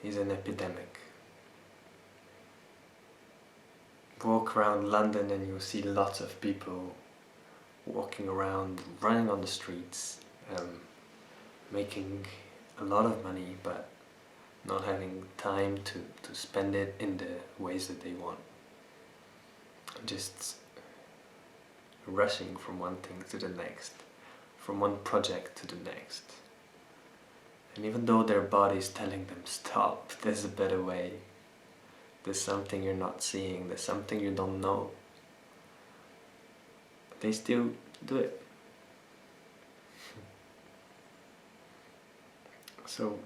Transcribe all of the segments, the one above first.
is an epidemic. Walk around London and you'll see lots of people walking around, running on the streets, making a lot of money but not having time to spend it in the ways that they want. Just rushing from one thing to the next, from one project to the next. And even though their body is telling them, stop, there's a better way, there's something you're not seeing, there's something you don't know, they still do it. So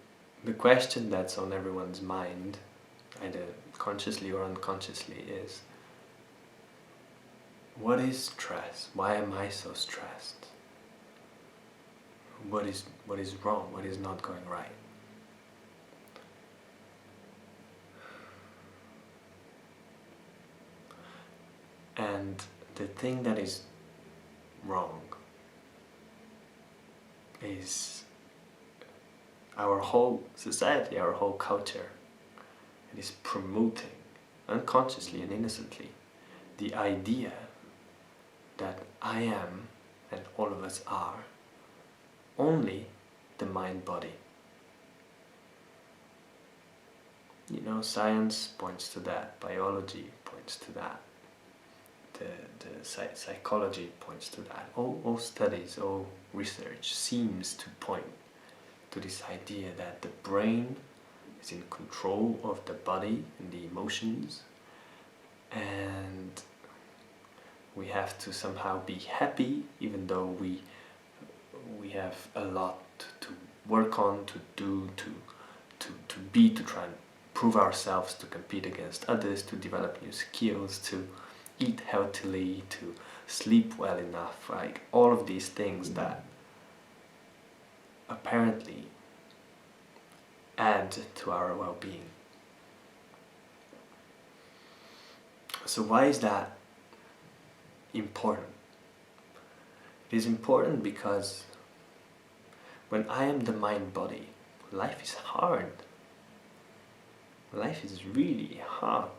the question that's on everyone's mind, either consciously or unconsciously, is, what is stress? Why am I so stressed? What is wrong? What is not going right? And the thing that is wrong is our whole society, our whole culture. It is promoting, unconsciously and innocently, the idea that I am, and all of us are, only the mind-body. You know, science points to that, biology points to that, the psychology points to that. All studies, all research seems to point to this idea that the brain is in control of the body and the emotions, and we have to somehow be happy even though we have a lot to work on, to do, to be, to try and prove ourselves, to compete against others, to develop new skills, to eat healthily, to sleep well enough, right? All of these things that apparently add to our well-being. So why is that important? It is important because when I am the mind-body, life is hard. Life is really hard.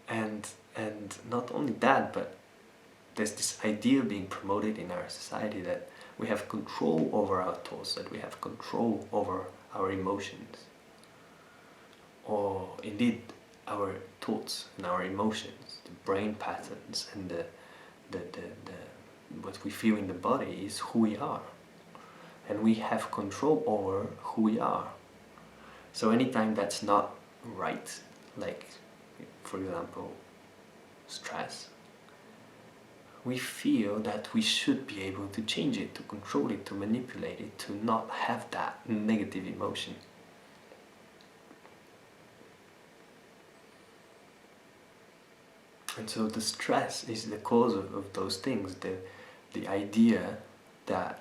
and not only that, but there's this idea being promoted in our society that we have control over our thoughts, that we have control over our emotions, or indeed our thoughts and our emotions, the brain patterns and the what we feel in the body is who we are, and we have control over who we are. So anytime that's not right, like for example stress, we feel that we should be able to change it, to control it, to manipulate it, to not have that negative emotion. And so the stress is the cause of those things, the idea that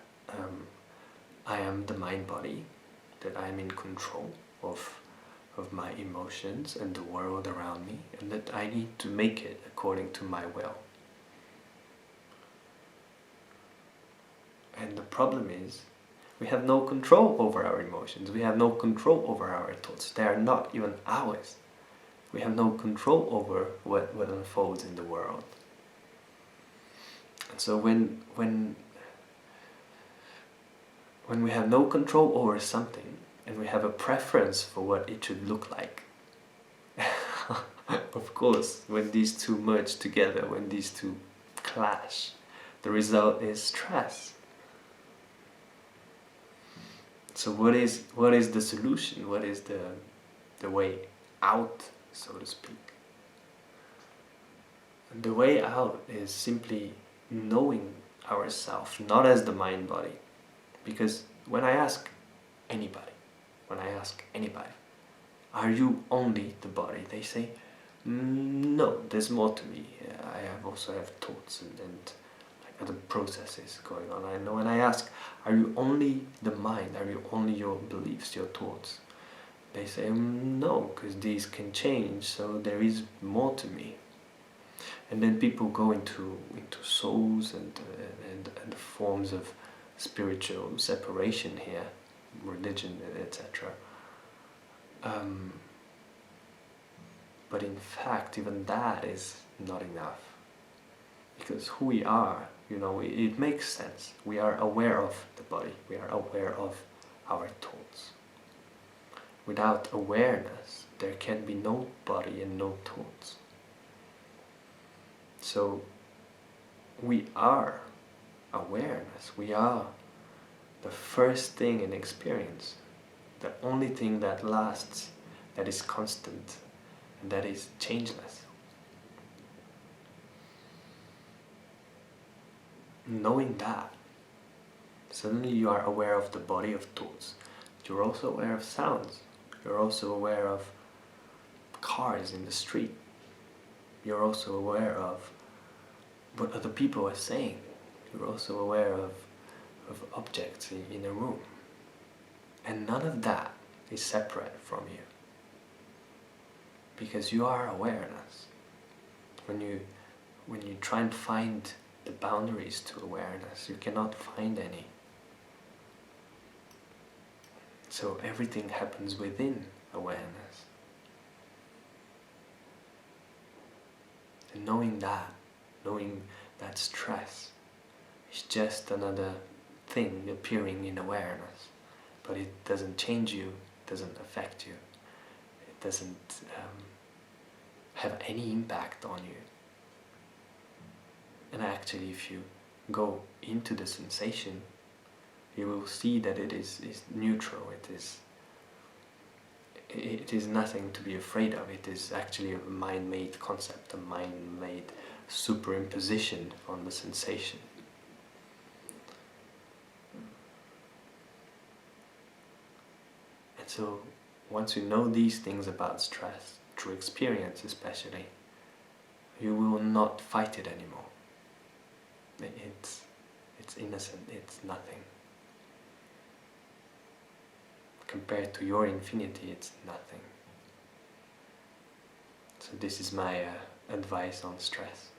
I am the mind-body, that I am in control of my emotions and the world around me, and that I need to make it according to my will. And the problem is, we have no control over our emotions, we have no control over our thoughts, they are not even ours. We have no control over what unfolds in the world. And so when we have no control over something, and we have a preference for what it should look like, of course, when these two merge together, when these two clash, the result is stress. So what is the solution? What is the way out, so to speak? And the way out is simply knowing ourselves, not as the mind-body. Because when I ask anybody, are you only the body? They say, no, there's more to me. I also have thoughts and like other processes going on. I know when I ask, are you only the mind? Are you only your beliefs, your thoughts? They say, no, because these can change, so there is more to me. And then people go into souls and the forms of spiritual separation here, religion, etc. But in fact, even that is not enough. Because who we are, it makes sense. We are aware of the body, we are aware of our thoughts. Without awareness, there can be no body and no thoughts. So, we are awareness, we are the first thing in experience, the only thing that lasts, that is constant, and that is changeless. Knowing that, suddenly you are aware of the body of thoughts. You're also aware of sounds. You're also aware of cars in the street. You're also aware of what other people are saying. You're also aware of objects in a room. And none of that is separate from you. Because you are awareness. When you try and find the boundaries to awareness, you cannot find any. So everything happens within awareness. And knowing that stress is just another thing appearing in awareness, but it doesn't change you, it doesn't affect you, it doesn't have any impact on you. And actually, if you go into the sensation, you will see that it is neutral, it is nothing to be afraid of. It is actually a mind-made concept, a mind-made superimposition on the sensation. And so, once you know these things about stress, through experience especially, you will not fight it anymore. It's innocent, it's nothing. Compared to your infinity, it's nothing. So this is my advice on stress.